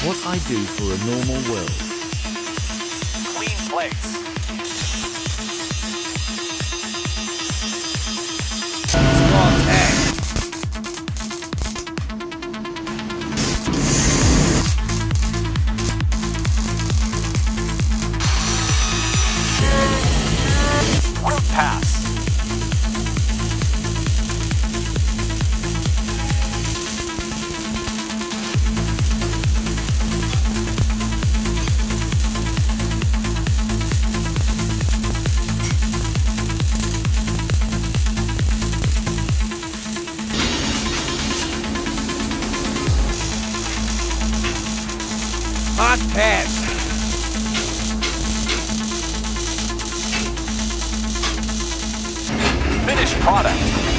What I do for a normal world. Clean plates. Small tank. Route pass. Hot pass. Finished product.